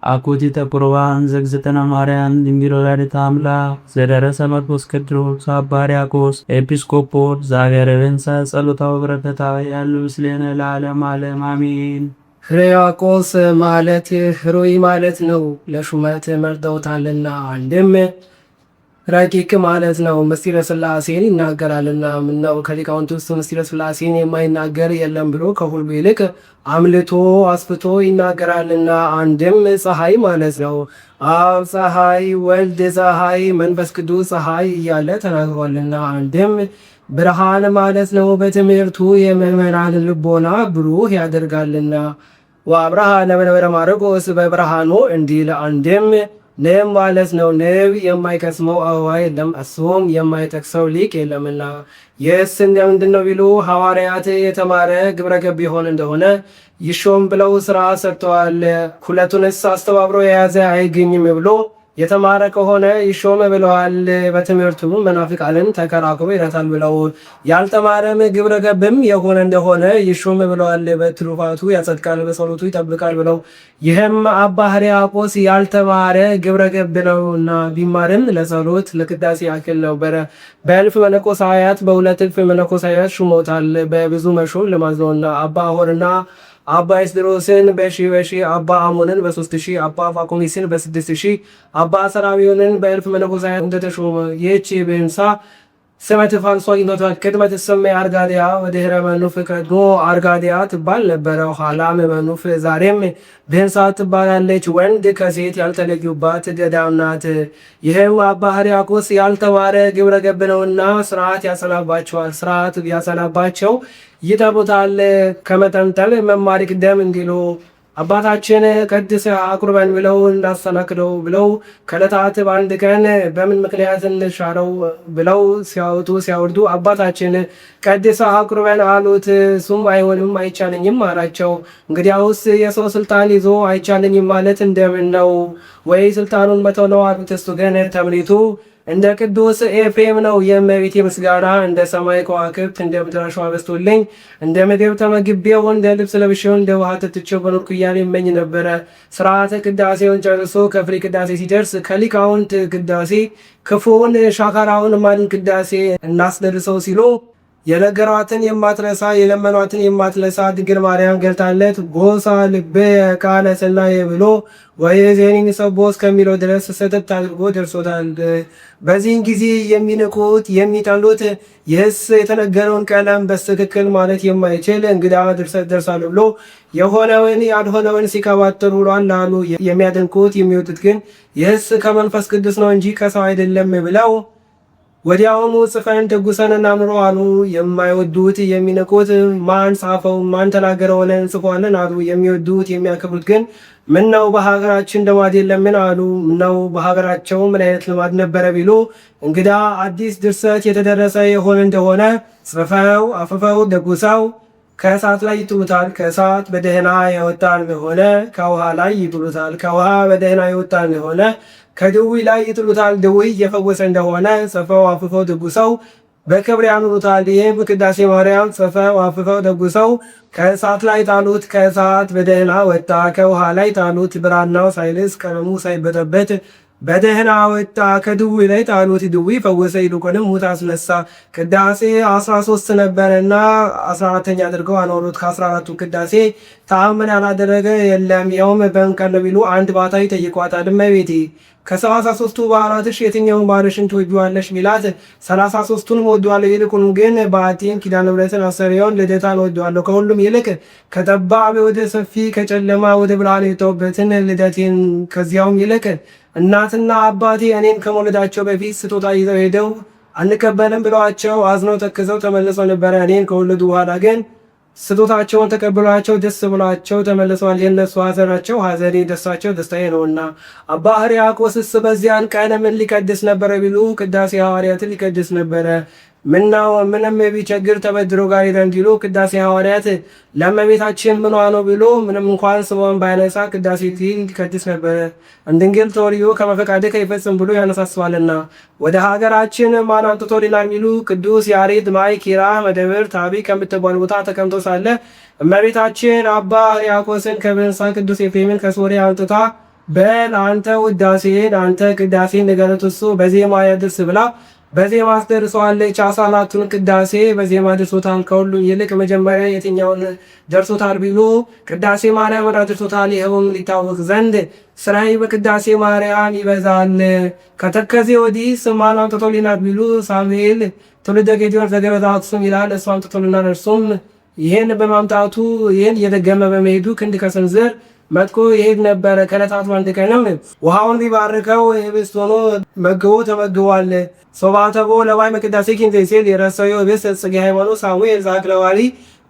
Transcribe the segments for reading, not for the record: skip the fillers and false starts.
አኮቲተ ቁርባን ዘግዝእትነ ማርያም ድንግል ወላዲተ አምላክ ዘደረሰ መርቆስ ቅዱስ አባ ሕርያቆስ ኤጲስቆጶስ ዘሀገረ ብንሳ ጸሎታ ወበረከታ ያሉ ምስሌነ ለዓለም ዓለም አሜን። ሕርያቆስ ማለት ሕሩይ ማለት ነው። ለሹመት መርጠውታልና አንድም ረቂቅ ማለት ነው። ምስጢረ ሥላሴን ይናገራልና ምነው ከሊቃውንት ውስጥ ምስጢረ ሥላሴን የማይናገር የለም ብሎ ከሁሉ ይልቅ አምልቶ አስፍቶ ይናገራልና አንድም ፀሐይ ማለት ነው። አብ ፀሐይ፣ ወልድ ፀሐይ፣ መንፈስ ቅዱስ ፀሐይ እያለ ተናግሯልና አንድም ብርሃን ማለት ነው። በትምህርቱ የምዕመናን ልቦና ብሩህ ያደርጋልና ወአብርሃ ለመንበረ ማርቆስ በብርሃኑ እንዲል አንድም ንብ ማለት ነው። ንብ የማይቀስመው አበባ የለም፣ እሱም የማይጠቅሰው ሊቅ የለምና። ይህስ እንደምንድን ነው ቢሉ ሐዋርያት የተማረ ግብረ ገብ የሆነ እንደሆነ ይሾም ብለው ስራ ሰርተዋል። ሁለቱንስ አስተባብሮ የያዘ አይገኝም ብሎ የተማረ ከሆነ ይሾም ብለዋል። በትምህርቱ መናፍቃንን ተከራክሮ ይረታል ብለው ያልተማረም ግብረ ገብም የሆነ እንደሆነ ይሾም ብለዋል። በትሩፋቱ ያጸድቃል፣ በጸሎቱ ይጠብቃል ብለው ይህም አባ ሕርያቆስ ያልተማረ ግብረ ገብ ነውና ቢማርም ለጸሎት ለቅዳሴ ያክል ነበረ። በእልፍ መነኮሳያት በሁለት እልፍ መነኮሳያት ሹሞታል። በብዙ መሾም ለማዝነውና አባ ሆርና አባ ኤስድሮስን በሺህ አባ አሞንን በ3000 አባ ፋኩሚስን በ6000 አባ ሰራቢዮንን በእልፍ መነኮሳያት እንደተሾመ ይህች ብንሳ ስመት ፋንሷ ይኖቷል። ቅድመ ትሰመይ አርጋዲያ ወድኅረ መኑፍ ቀድሞ አርጋዲያ ትባል ነበረ። ኋላም መኑፍ ዛሬም ብህንሳ ትባላለች። ወንድ ከሴት ያልተለዩባት ገዳም ናት። ይህም አባ ሕርያቆስ ያልተማረ ግብረ ገብ ነውና ስርዓት ያሰናባቸዋል። ስርዓት ያሰናባቸው ይጠቡታል። ከመጠንጠል መማር ይቅደም እንዲሉ አባታችን ቀድስ አቁርበን ብለው እንዳሰናክለው ብለው ከዕለታት በአንድ ቀን በምን ምክንያት እንሻረው ብለው ሲያወጡ ሲያወርዱ አባታችን ቀድስ አቁርበን አሉት። እሱም አይሆንም አይቻለኝም አላቸው። እንግዲያውስ የሰው ስልጣን ይዞ አይቻለኝም ማለት እንደምን ነው? ወይ ስልጣኑን መተው ነው አሉት። እሱ ግን ተምሪቱ እንደ ቅዱስ ኤፍሬም ነው። የእመቤቴ ምስጋና እንደ ሰማይ ከዋክብት እንደ ምድር አሸዋ በዝቶልኝ እንደ ምግብ ተመግቤው እንደ ልብስ ለብሼው እንደ ውሃ ጠጥቼው በኖርኩ እያለ ይመኝ ነበረ። ስርዓተ ቅዳሴውን ጨርሶ ከፍሬ ቅዳሴ ሲደርስ ከሊቃውንት ቅዳሴ ክፉውን ሻካራውን ማን ቅዳሴ እናስደርሰው ሲሉ የነገሯትን የማትረሳ የለመኗትን የማትለሳ ድንግል ማርያም ገልጣለት ጎሳ ልቤ ቃለ ሥላሴ ብሎ ወየዜኒን ሰቦስ ከሚለው ድረስ ሰተት አድርጎ ደርሶታል። በዚህን ጊዜ የሚንቁት የሚጠሉት ይህስ የተነገረውን ቀለም በትክክል ማለት የማይችል እንግዳ ድርሰት ደርሳሉ ብሎ የሆነውን ያልሆነውን ሲቀባጥሩ ውሏል አሉ። የሚያደንቁት የሚወዱት ግን ይህስ ከመንፈስ ቅዱስ ነው እንጂ ከሰው አይደለም ብለው ወዲያውኑ ጽፈን ደጉሰን እናምሮ አሉ። የማይወዱት የሚንቁት ማን ጻፈው ማን ተናገረው ብለን እንጽፈዋለን አሉ። የሚወዱት የሚያከብሩት ግን ምን ነው በሀገራችን ልማድ የለምን አሉ። ምነው በሀገራቸው ምን አይነት ልማድ ነበረ ቢሉ እንግዳ አዲስ ድርሰት የተደረሰ የሆነ እንደሆነ ጽፈው አፍፈው ደጉሰው ከእሳት ላይ ይጥሉታል። ከእሳት በደህና የወጣ እንደሆነ ከውሃ ላይ ይጥሉታል። ከውሃ በደህና የወጣ እንደሆነ ከድውይ ላይ ይጥሉታል። ድውይ እየፈወሰ እንደሆነ ጽፈው አፍፈው ደጉሰው በክብር ያኑሩታል። ይህም ቅዳሴ ማርያም ጽፈው አፍፈው ደጉሰው ከእሳት ላይ ጣሉት። ከእሳት በደህና ወጣ። ከውሃ ላይ ጣሉት። ብራናው ሳይልስ ቀለሙ ሳይበጠበት በደህና ወጣ። ከድውይ ላይ ጣሉት። ድውይ ፈወሰ። ይልቁንም ሙት አስነሳ። ቅዳሴ 13 ነበረና 14ኛ አድርገው አኖሩት። ከ14ቱ ቅዳሴ ተአምር ያላደረገ የለም። ይኸውም በምን ቀን ነው ቢሉ አንድ ባታ ይጠይቋታል። እመቤቴ ከ33ቱ በዓላትሽ የትኛውን ባልሽን ትወጂዋለሽ ቢላት 33ቱንም ወደዋለሁ፣ ይልቁኑ ግን በዓቴን ኪዳነ ምሕረትን አስተርእዮን ልደታን ወደዋለሁ። ከሁሉም ይልቅ ከጠባብ ወደ ሰፊ ከጨለማ ወደ ብርሃን የወጣሁበትን ልደቴን። ከዚያውም ይልቅ እናትና አባቴ እኔን ከመውለዳቸው በፊት ስጦታ ይዘው ሄደው አንቀበልም ብለዋቸው አዝነው ተክዘው ተመልሰው ነበረ። እኔን ከወለዱ በኋላ ግን ስጦታቸውን ተቀብሏቸው ደስ ብሏቸው ተመልሰዋል። የነሱ ሐዘናቸው ሐዘኔ፣ ደስታቸው ደስታዬ ነውና። አባ ሕርያቆስስ በዚያን ቀን ምን ሊቀድስ ነበረ ቢሉ ቅዳሴ ሐዋርያትን ሊቀድስ ነበረ። ምናው ምንም ቢቸግር ተበድሮ ጋር ሄደ እንዲሉ ቅዳሴ ሐዋርያት ለእመቤታችን ምኗ ነው ቢሉ ምንም እንኳን ስሟን ባያነሳ ቅዳሴ ሊቀድስ ነበረ። እንድንግል ተወልዮ ከመፈቃድከ ይፈጽም ብሎ ያነሳስባልና። ወደ ሀገራችን ማን አምጥቶልናል ቢሉ ቅዱስ ያሬድ ማይ ኪራ መደብር ታቢ ከምትባል ቦታ ተቀምጦ ሳለ እመቤታችን አባ ሕርያቆስን ከብንሳ ቅዱስ ኤፍሬምን ከሶርያ አምጥታ በል አንተ ውዳሴን አንተ ቅዳሴን ንገረት እሱ በዜማ ያድርስ ብላ በዜማ አስደርሰዋለች። 14ቱን ቅዳሴ በዜማ ደርሶታል። ከሁሉም ይልቅ መጀመሪያ የትኛውን ደርሶታል ቢሉ ቅዳሴ ማርያም ደርሶታል። ይኸውም ሊታወቅ ዘንድ ስራይ በቅዳሴ ማርያም ይበዛል። ከተከዜ ወዲህ ስም ማን አምጥቶልናል ቢሉ ሳሙኤል ትውልደ ጌዴዎን ዘገበዛ አክሱም ይላል። እሱ አምጥቶልናል። እርሱም ይህን በማምጣቱ ይህን እየደገመ በመሄዱ ክንድ ከስንዝር መጥቆ ይሄድ ነበረ። ከዕለታት አንድ ቀንም ውሃውን ቢባርከው ህብስት ሆኖ መግቦ ተመግቧል። ሶባተቦ ለዋይ መቅዳሴ ኪንዘ ሲል የረሰዮ ህብስት ጽጌ ሃይማኖት ሳሙኤል ዛክለዋሊ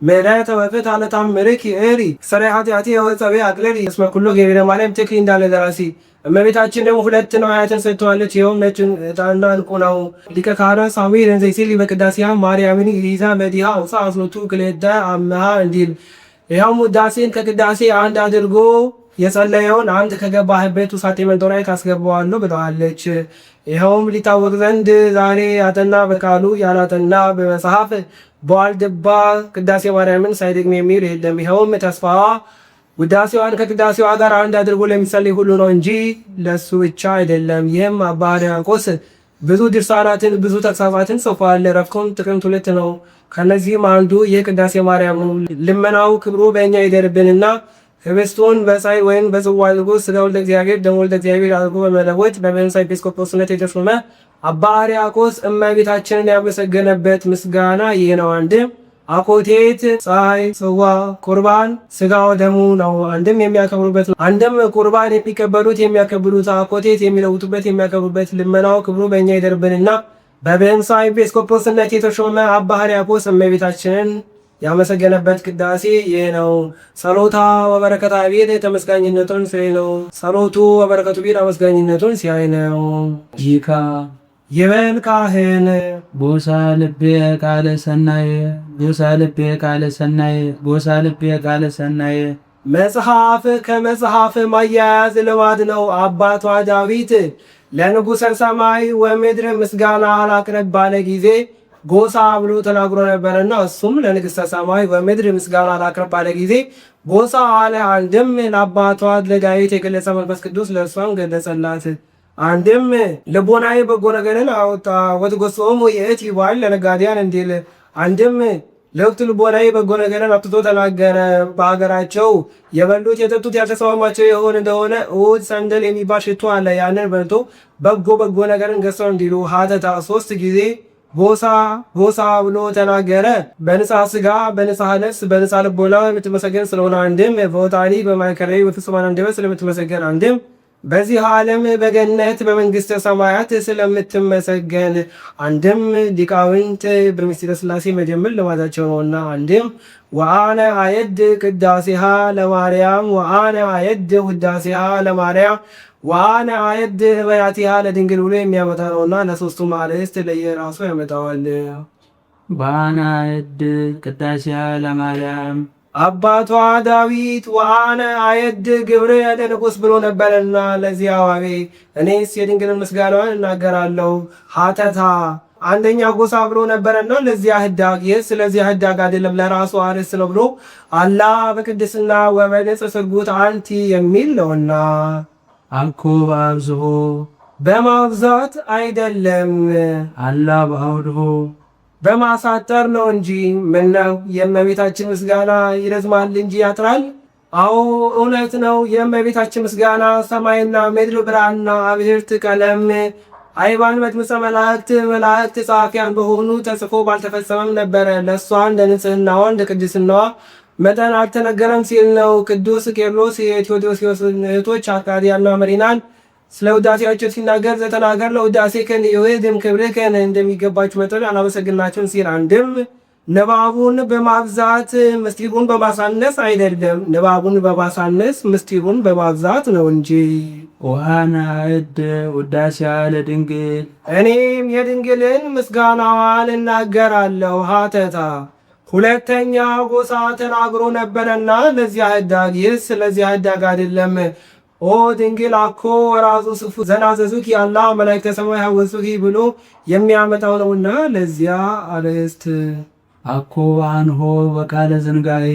መዳተ ወፍት አለታም ምርክ ኤሪ ሰራይ ኃጢአቴ የወጸቤ አቅለሪ እስመ ኩሎ ገቢረ ማርያም ትክሪ እንዳለ ደራሲ እመቤታችን ደግሞ ሁለት ነዋያትን ሰጥተዋለች። ይኸውም ነጭ ዕጣንና ዕንቁ ነው። ሊቀ ካህናት ሳሙኤል እንዘ ሲል በቅዳሴያ ማርያምን ይዛ መዲሃ አውሳ አስሎቱ ክሌዳ አምሃ እንዲል ይኸውም ውዳሴን ከቅዳሴ አንድ አድርጎ የጸለየውን አንድ ከገባህበት ውሳጤ መንጦራይ ታስገባዋለሁ ብለዋለች። ይኸውም ሊታወቅ ዘንድ ዛሬ ያጠና በቃሉ ያላጠና በመጽሐፍ በዋልድባ ቅዳሴ ማርያምን ሳይደግም የሚል የለም። ይኸውም ተስፋዋ ውዳሴዋን ከቅዳሴዋ ጋር አንድ አድርጎ ለሚጸልይ ሁሉ ነው እንጂ ለሱ ብቻ አይደለም። ይህም አባ ሕርያቆስ ብዙ ድርሳናትን ብዙ ተግሳጻትን ጽፏል። ዕረፍቱም ጥቅምት 2 ነው። ከነዚህም አንዱ ይህ ቅዳሴ ማርያም ነው። ልመናው ክብሩ በእኛ ይደርብንና ህብስቱን በጻይ ወይም በጽዋ አድርጎ ሥጋ ወልደ እግዚአብሔር ደም ወልደ እግዚአብሔር አድርጎ በመለወጥ በመንሳ ኤጲስቆጶስነት የተሾመ አባ ሕርያቆስ እመቤታችንን ያመሰገነበት ምስጋና ይህ ነው። አንድም አኮቴት ፀሐይ ጽዋ ቁርባን ሥጋው ደሙ ነው። አንድም የሚያከብሩበት ነው። አንድም ቁርባን የሚቀበሉት የሚያከብሩት፣ አኮቴት የሚለውጡበት የሚያከብሩበት። ልመናው ክብሩ በእኛ ይደርብንና በቤንሳ ኤጲስቆጶስነት የተሾመ አባ ሕርያቆስ እመቤታችንን ያመሰገነበት ቅዳሴ ይህ ነው። ጸሎታ ወበረከታ ቤት ተመስጋኝነቱን ሲያይ ነው። ጸሎቱ ወበረከቱ ቤት አመስጋኝነቱን ሲያይ ነው። ይካ ይበል ካህን ቦሳ ልቤ ቃለ ሰናየ ቦሳ ልቤ ቃለ ሰናየ ቦሳ ልቤ ቃለ ሰናየ። መጽሐፍ ከመጽሐፍ ማያያዝ ልማድ ነው። አባቷ ዳዊት ለንጉሠ ሰማይ ወምድር ምስጋና አላቅርብ ባለ ጊዜ ጎሳ ብሎ ተናግሮ ነበረና እሱም ለንግሥተ ሰማይ ወምድር ምስጋና አላቅርብ ባለ ጊዜ ጎሳ አለ። አንድም ለአባቷ ለዳዊት የገለጸ መንፈስ ቅዱስ ለእርሷም ገለጸላት። አንድም ልቦናዬ በጎ ነገርን አወጣ ወትጎሶሙ የእቲ ይባል ለነጋዴያን እንዲል። አንድም ለወቅቱ ልቦናዬ በጎ ነገርን አውጥቶ ተናገረ። በሀገራቸው የበሉት የጠጡት ያልተስማማቸው የሆነ እንደሆነ እሑድ ሰንደል የሚባል ሽቶ አለ። ያንን በልቶ በጎ ነገርን ገዝተው እንዲሉ ሀተታ 3 ጊዜ ቦሳ ብሎ ተናገረ። በንጽሐ ሥጋ በንጽሐ ነፍስ በንጽሐ ልቦና የምትመሰገን ስለሆነ አንድም በወጣኒ በማዕከላዊ በፍጹማን አንደበት ስለምትመሰገን አንድም በዚህ ዓለም በገነት በመንግስተ ሰማያት ስለምትመሰገን አንድም ሊቃውንት በምስጢረ ሥላሴ መጀመር ልማዳቸው ነውና አንድም ወአነ አየድ ቅዳሴሃ ለማርያም ወአነ አየድ ውዳሴሃ ለማርያም ወአነ አየድ በያቲሃ ለድንግል ብሎ የሚያመጣ ነውና ለሶስቱ ማለስት ለየራሱ ያመጣዋል። ወአነ አየድ ቅዳሴሃ ለማርያም አባቷ ዳዊት ወአነ አየድ ግብር ለንጉሥ ብሎ ነበረና ለዚህ አዋቤ እኔስ የድንግልን ምስጋናዋን እናገራለሁ። ሀተታ አንደኛ ጎሳ ብሎ ነበረና ለዚያ ህዳግ ይህ ስለዚያ ህዳግ አይደለም ለራሱ አርስ ነው ብሎ አላ በቅድስና ወበንጽሕ ስርጉት አንቲ የሚል ነውና አኮ በአብዝሆ በማብዛት አይደለም አላ በአውድሆ በማሳጠር ነው እንጂ። ምነው የእመቤታችን ምስጋና ይረዝማል እንጂ ያጥራል? አዎ እውነት ነው። የእመቤታችን ምስጋና ሰማይና ምድር ብርሃንና አብህርት ቀለም አይባን መጥምፀ መላእክት ጸሐፊያን በሆኑ ተጽፎ ባልተፈጸመም ነበረ። ለእሷ እንደ ንጽህናዋ እንደ ቅድስናዋ መጠን አልተነገረም ሲል ነው። ቅዱስ ቄርሎስ የቴዎዶስዮስ እህቶች አርካዲያና መሪናን ስለ ውዳሴያቸው ሲናገር ዘተናገር ለውዳሴ ከን ይወድም ክብር ከን እንደሚገባቸው መጠን አላመሰግናቸውን ሲል አንድም ንባቡን በማብዛት ምስጢሩን በማሳነስ አይደለም። ንባቡን በማሳነስ ምስጢሩን በማብዛት ነው እንጂ። ወአነ አየድ ውዳሴሃ ለድንግል እኔም የድንግልን ምስጋናዋን እናገራለሁ። ሀተታ ሁለተኛ ጎሳ ተናግሮ ነበረና ለዚያ ህዳግ ይህ ስለዚያ ህዳግ አይደለም። ኦ ድንግል አኮ ራሱ ስፉ ዘናዘዙኪ ያላ መላእክተ ሰማይ ሐወሱኪ ብሎ የሚያመጣው ነውና ለዚያ አርዕስት አኮ አንሆ በቃለ ዝንጋኤ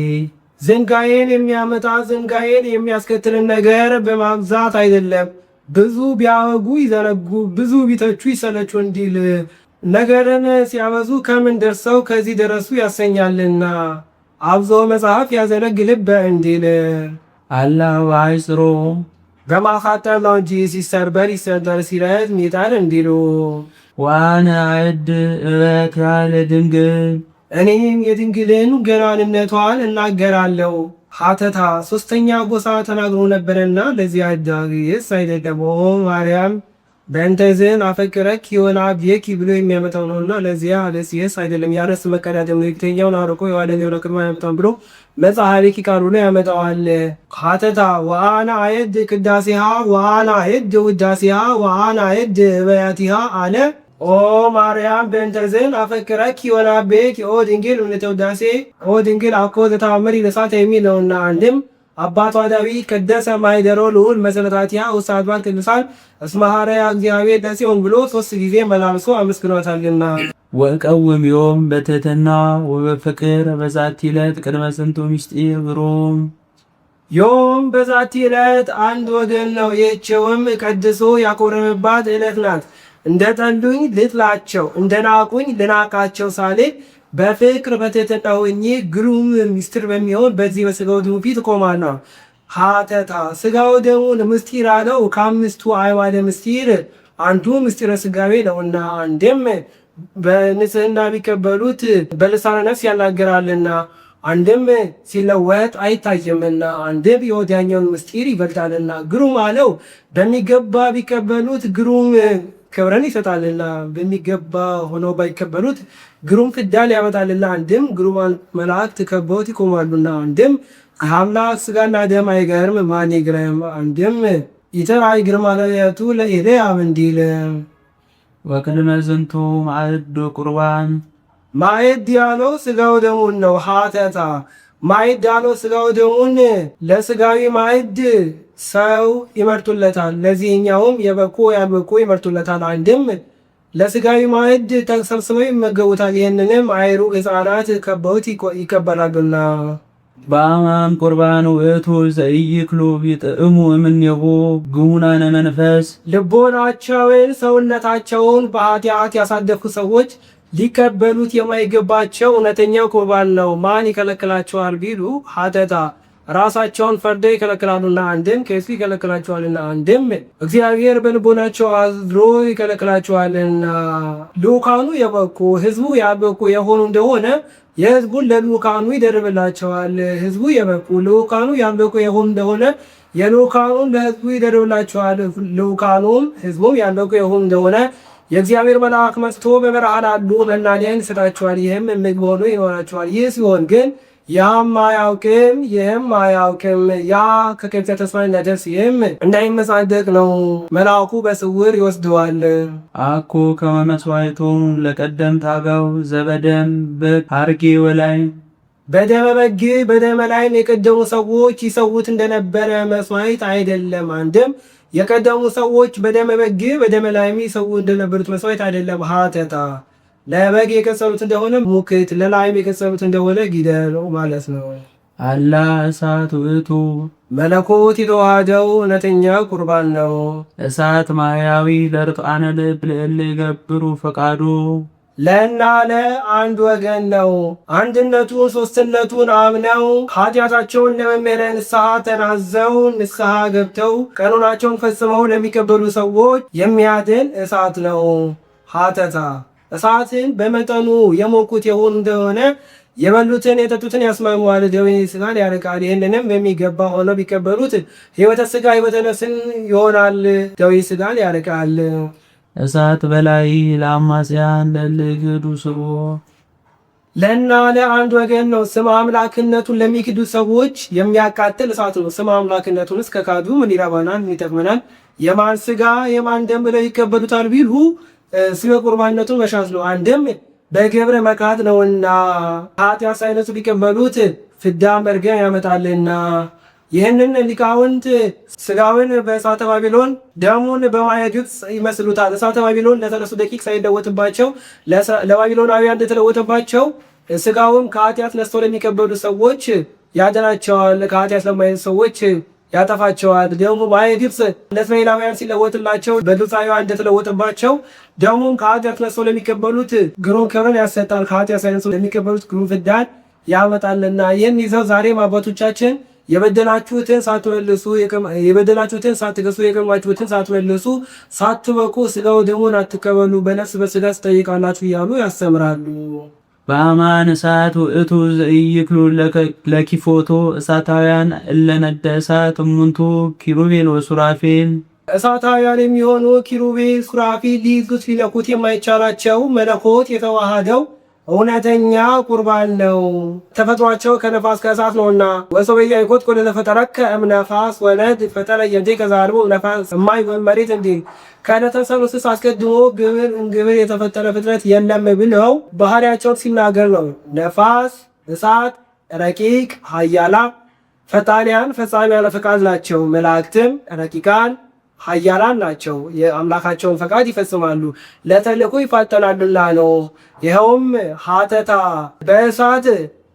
ዝንጋዬን የሚያመጣ ዝንጋዬን የሚያስከትልን ነገር በማብዛት አይደለም። ብዙ ቢያወጉ ይዘነጉ፣ ብዙ ቢተቹ ይሰለቹ እንዲል ነገርን ሲያበዙ ከምን ደርሰው ከዚህ ደረሱ ያሰኛልና አብዞ መጽሐፍ ያዘነግልበ እንዲል አላህ ባይስሮ በማኻጠር ነው እንጂ ሲሰርበር ይሰበር ሲረት ሚጣር እንዲሉ ዋነ አዕድ እበት ያለ ድንግል እኔም የድንግልን ገናንነቷን እናገራለሁ። ሀተታ ሶስተኛ ጎሳ ተናግሮ ነበረና ለዚህ አዳጊስ አይደለም ማርያም በእንተዝን አፈቅረክ የሆነ አብየክ ብሎ የሚያመጣው ነውና ለዚያ ለሲስ አይደለም ያረስ መቀዳደም ነው የተኛውን አርቆ የዋለኛው ለቅድማ ያመጣው ብሎ መጽሐፊ ቃሉ ላይ ያመጣዋል። ሀተታ ወአና አይድ ቅዳሴሃ ወአና አይድ ውዳሴሃ ወአና አይድ በያቲሃ አለ ኦ ማርያም በእንተዝን አፈቅረክ የሆነ አብየክ ኦ ድንግል እምነተ ውዳሴ ኦ ድንግል አኮ ዘተአምሪ ለሳት የሚል ነውና አንድም አባቷ ዳዊት ቀደሰ ማይደሮ ልዑል መሰረታቲያ ውሳቷን ቅዱሳን እስመሃረያ እግዚአብሔር ደሲሆን ብሎ 3 ጊዜ መላልሶ አመስግኗታልና ወቀውም ዮም በትሕትና ወበፍቅር በዛቲ ዕለት ቅድመ ጽንቱ ምስጢር ብሩም ዮም በዛቲ ዕለት አንድ ወገን ነው። ይህችውም ቀድሶ ያኮረመባት ዕለት ናት። እንደ ጠሉኝ ልጥላቸው፣ እንደ ናቁኝ ልናቃቸው ሳሌ በፍቅር በትሕትና ሆኜ ግሩም ምስጢር በሚሆን በዚህ በሥጋው ደሙ ፊት እቆማለሁ። ሀተታ ሥጋው ደሙን ምስጢር አለው ከአምስቱ አዕማደ ምስጢር አንዱ ምስጢረ ሥጋዌ ነውና አንድም በንጽህና ቢቀበሉት በልሳነ ነፍስ ያናገራልና አንድም ሲለወጥ አይታየምና አንድም የወዲያኛውን ምስጢር ይበልጣልና ግሩም አለው በሚገባ ቢቀበሉት ግሩም ክብረን ይሰጣልና በሚገባ ሆኖ ባይቀበሉት ግሩም ፍዳን ያመጣልና አንድም ግሩማን መላእክት ከበውት ይቆማሉና አንድም አምላክ ሥጋና ደም አይገርም ማን ይግረም አንድም ይተራይ ግርማ ለያቱ ለኤልያብ እንዲል ወቅድመ ዝንቱ ማዕድ ቁርባን ማዕድ ያለው ሥጋው ደሙን ነው። ሀተታ ማዕድ ያለው ሥጋው ደሙን ለሥጋዊ ማዕድ ሰው ይመርጡለታል፣ ለዚህኛውም የበቁ ያልበቁ ይመርጡለታል። አንድም ለሥጋዊ ማዕድ ተሰብስበው ይመገቡታል። ይህንንም አይሩግ ሕፃናት ከበውት ይቀበላሉና በአማን ቁርባን ውእቱ ዘኢይክሉ ይጥዕሙ እምኔሁ ግሙናነ መንፈስ ልቦናቸውን ሰውነታቸውን በኃጢአት ያሳደፉ ሰዎች ሊቀበሉት የማይገባቸው እውነተኛው ቁርባን ነው። ማን ይከለክላቸዋል ቢሉ ሀተታ ራሳቸውን ፈርደው ይከለክላሉና አንድም ከሱ ይከለክላቸዋልና አንድም እግዚአብሔር በልቦናቸው አድሮ ይከለክላቸዋልና ልኡካኑ የበቁ ሕዝቡ ያልበቁ የሆኑ እንደሆነ የሕዝቡን ለልኡካኑ ይደርብላቸዋል። ሕዝቡ የበቁ ልኡካኑ ያልበቁ የሆኑ እንደሆነ የልኡካኑን ለሕዝቡ ይደርብላቸዋል። ልኡካኑም ሕዝቡም ያልበቁ የሆኑ እንደሆነ የእግዚአብሔር መልአክ መጥቶ በበረሃ ላሉ መናንያን ይሰጣቸዋል። ይህም ምግብ ሆኖ ይኖራቸዋል። ይህ ሲሆን ግን ያም አያውቅም ይህም አያውቅም ያ ከከብተ ተስፋ እንዳይደርስ ይህም እንዳይመጻደቅ ነው። መልአኩ በስውር ይወስደዋል። አኮ ከመ መስዋዕቶሙ ለቀደምት አበው ዘበደም በግ ሐርጌ ወላይ በደመ በግ በደመ ላይም የቀደሙ ሰዎች ይሰዉት እንደነበረ መስዋዕት አይደለም። አንድም የቀደሙ ሰዎች በደመ በግ በደመ ላይም ይሰዉ እንደነበሩት መስዋዕት አይደለም። ሀተታ ለበግ የቀጸሉት እንደሆነ ሙክት ለላይም የቀጸሉት እንደሆነ ጊደር ማለት ነው። አላ እሳት ውእቱ መለኮት የተዋሃደው እውነተኛ ቁርባን ነው። እሳት ማያዊ ለርጥአነ ልብ ለእለ ይገብሩ ፈቃዱ ለና ለአንድ ወገን ነው። አንድነቱን ሶስትነቱን አምነው ኃጢአታቸውን ለመምህረ ንስሐ ተናዘው ንስሐ ገብተው ቀኖናቸውን ፈጽመው ለሚቀበሉ ሰዎች የሚያድን እሳት ነው። ሀተታ እሳትን በመጠኑ የሞቁት የሆኑ እንደሆነ የበሉትን የጠጡትን ያስማማዋል፣ ደዌ ሥጋን ያርቃል። ይህንንም በሚገባ ሆነው ቢቀበሉት ሕይወተ ሥጋ ሕይወተ ነፍስን ይሆናል፣ ደዌ ሥጋን ያርቃል። እሳት በላይ ለአማጽያን ለልግዱ ስቦ ለና ለአንድ ወገን ነው። ስም አምላክነቱን ለሚክዱ ሰዎች የሚያቃጥል እሳት ነው። ስም አምላክነቱን እስከ ካዱ ምን ይረባናል? ምን ይጠቅመናል? የማን ሥጋ የማን ደም ብለው ይቀበሉታል ቢሉ ስለ ቁርባንነቱን መሻት ነው። አንድም በግብረ መካት ነውና ኃጢአት ሳይነሱ ቢቀበሉት ፍዳ መርገም ያመጣልና ይህንን ሊቃውንት ሥጋውን በእሳተ ባቢሎን ደሙን በማየ ግብፅ ይመስሉታል። እሳተ ባቢሎን ለተነሱ ደቂቅ ሳይለወጥባቸው ለባቢሎናውያን እንደተለወጠባቸው ሥጋውን ከኃጢአት ነስተው ለሚቀበሉ ሰዎች ያድናቸዋል፣ ከኃጢአት ለማይነሱ ሰዎች ያጠፋቸዋል። ደግሞ ማየ ግብፅ ለእስራኤላውያን ሲለወጥላቸው በግብፃውያን እንደተለወጠባቸው ደግሞም ከኃጢአት ነጽተው ለሚቀበሉት ግሩም ክብርን ያሰጣል፣ ከኃጢአት ሳይነጹ ለሚቀበሉት ግሩም ፍዳን ያመጣልና። ይህን ይዘው ዛሬም አባቶቻችን የበደላችሁትን ሳትመልሱ የበደላችሁትን ሳትገሱ የቀማችሁትን ሳትመልሱ ሳትበቁ ስጋው ደሙን አትቀበሉ፣ በነፍስ በስጋ ትጠይቃላችሁ እያሉ ያስተምራሉ። በአማን እሳት ውእቱ ዘኢይክሉ ለኪፎቶ እሳታውያን እለነደ እሳት እሙንቱ ኪሩቤል ወሱራፌል። እሳታውያን የሚሆኑ ኪሩቤል ሱራፌል ሊይዙት ሊለኩት የማይቻላቸው መለኮት የተዋሃደው እውነተኛ ቁርባን ነው። ተፈጥሯቸው ከነፋስ ከእሳት ነውና ወሰበያ ይኮት ኮለ ተፈጠረከ እምነፋስ ወነድ ፈጠረየንቴ ከዛልቦ ነፋስ እማይ መሬት እንዴ ከነተሰሉስ አስቀድሞ ግብር የተፈጠረ ፍጥረት የለም ብለው ባህሪያቸውን ሲናገር ነው። ነፋስ፣ እሳት፣ ረቂቅ፣ ኃያላ፣ ፈጣንያን፣ ፈጻሚያን ፈቃድ ናቸው። መላእክትም ረቂቃን ኃያላን ናቸው። የአምላካቸውን ፈቃድ ይፈጽማሉ፣ ለተልእኮ ይፋጠናሉና ነው። ይኸውም ሀተታ በእሳት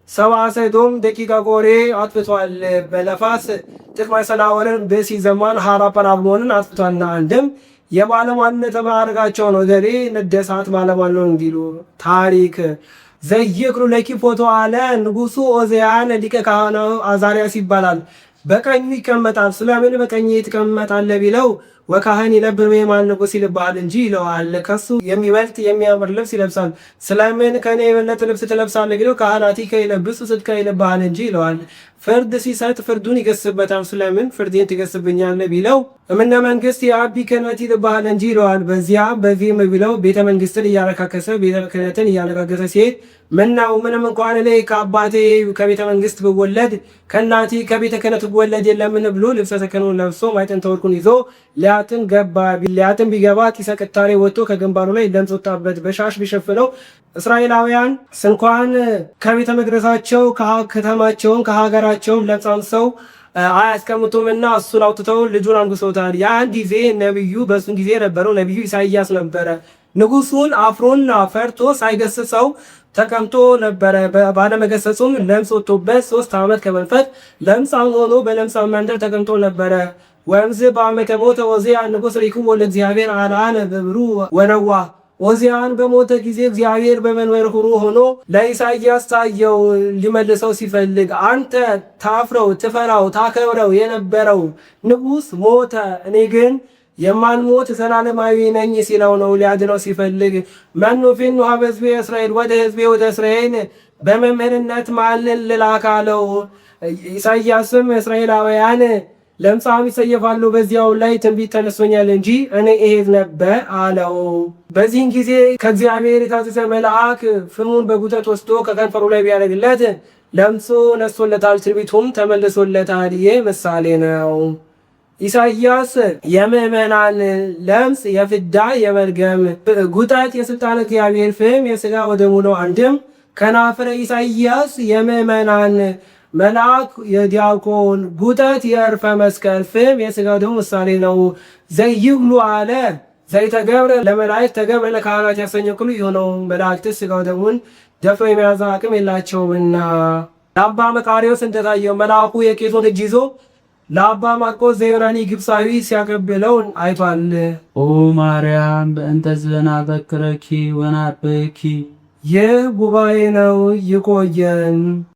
ሰብአ ሰዶም ደቂቀ ቆሬ አጥፍቷል። በነፋስ ጥቅመ ሰናወርን ብእሲ ዘማን ሀራ ጰራብሎንን አጥፍቷልና። አንድም የባለሟልነት ማዕረጋቸው ነው። ዘሬ ነደሳት ባለሟል ነው እንዲሉ ታሪክ ዘይክሉ ለኪፎቶ አለ ንጉሱ ኦዝያን ሊቀ ካህናት አዛርያስ ይባላል። በቀኙ ይቀመጣል። ስለምን በቀኝ ትቀመጣለህ ቢለው ወካህን ይለብር በየማነ ንጉሥ ይልብሃል እንጂ ይለዋል። ከሱ የሚበልጥ የሚያምር ልብስ ይለብሳል። ስለምን ከኔ የበለጠ ልብስ ትለብሳለህ ቢለው ካህናቲከ ይለብሱ ጽድቀ ይልብሃል እንጂ ይለዋል። ፍርድ ሲሰጥ ፍርዱን ይገስበታል። ስለምን ፍርዴን ትገስብኛለህ ቢለው እምነ መንግስት የአቢ ክህነት ይልብሃል እንጂ ይለዋል። በዚያ በዚህም ቢለው ቤተ መንግስትን እያረካከሰ ቤተ ክህነትን እያነጋገሰ ሲሄድ ምነው ምንም እንኳን እኔ ከአባቴ ከቤተ መንግስት ብወለድ ከእናቴ ከቤተ ክህነት ብወለድ የለምን ብሎ ልብሰ ተክህኖን ለብሶ ማዕጠንተ ወርቁን ይዞ ሊያጥን ገባ። ሊያጥን ቢገባ ጢሰ ቅጣሬ ወጥቶ ከግንባሩ ላይ ደም ወጣበት። በሻሽ ቢሸፍነው እስራኤላውያን ስንኳን ከቤተ መቅደሳቸው ከከተማቸውን ከሀገራቸውን ለምጻም ሰው አያስቀምጡምና እሱን አውጥተው ልጁን አንግሶታል። ያን ጊዜ ነቢዩ በሱን ጊዜ የነበረው ነቢዩ ኢሳይያስ ነበረ። ንጉሱን አፍሮና ፈርቶ ሳይገስጸው ተቀምጦ ነበረ። ባለመገሰጹም ለምጽ ወጥቶበት 3 ዓመት ከመንፈቅ ለምጻም ሆኖ በለምጻም መንደር ተቀምጦ ነበረ። ወምዝ በአመተ ሞተ ዖዝያን ንጉሥ ሪኩም ወለ እግዚአብሔር አልዓነ በብሩ ወነዋ። ዖዝያን በሞተ ጊዜ እግዚአብሔር በመንበር ሁሩ ሆኖ ለኢሳይያስ ታየው። ሊመልሰው ሲፈልግ አንተ ታፍረው ትፈራው ታከብረው የነበረው ንጉሥ ሞተ፣ እኔ ግን የማንሞት ዘላለማዊ ነኝ ሲለው ነው። ሊያድነው ሲፈልግ መኑ ፊኑ ኀበ ሕዝቤ እስራኤል ወደ ሕዝቤ ወደ እስራኤል በመምህርነት ማንን ልላክ አለው። ኢሳይያስም እስራኤላውያን ለምጻም ይሰየፋሉ፣ በዚያው ላይ ትንቢት ተነስቶኛል እንጂ እኔ እሄድ ነበር አለው። በዚህን ጊዜ ከእግዚአብሔር የታዘዘ መልአክ ፍሙን በጉጠት ወስዶ ከከንፈሩ ላይ ቢያደርግለት ለምጹ ነስቶለታል፣ ትንቢቱም ተመልሶለታል። ይህ ምሳሌ ነው። ኢሳይያስ የምዕመናን ለምጽ የፍዳ የመርገም ጉጠት የስልጣነ እግዚአብሔር ፍም የሥጋ ወደሙ ነው። አንድም ከናፍረ ኢሳይያስ የምዕመናን መልአክ የዲያቆን ጉጠት የእርፈ መስቀል ፍም የሥጋ ወደሙ ምሳሌ ነው። ዘይብሉ አለ ዘይተገብረ ለመላእክት ተገብረ ለካህናት ያሰኘው ሁሉ የሆነው መላእክት ሥጋ ወደሙን ደፍሮ የመያዝ አቅም የላቸውምና ለአባ መቃርዮስ እንደታየው መልአኩ የቄሶን እጅ ይዞ ለአባ ማርቆስ ዘዮናኒ ግብፃዊ ሲያቀብለው አይቷል። ኦ ማርያም በእንተ ዘናበክረኪ ወናበኪ። ይህ ጉባኤ ነው። ይቆየን።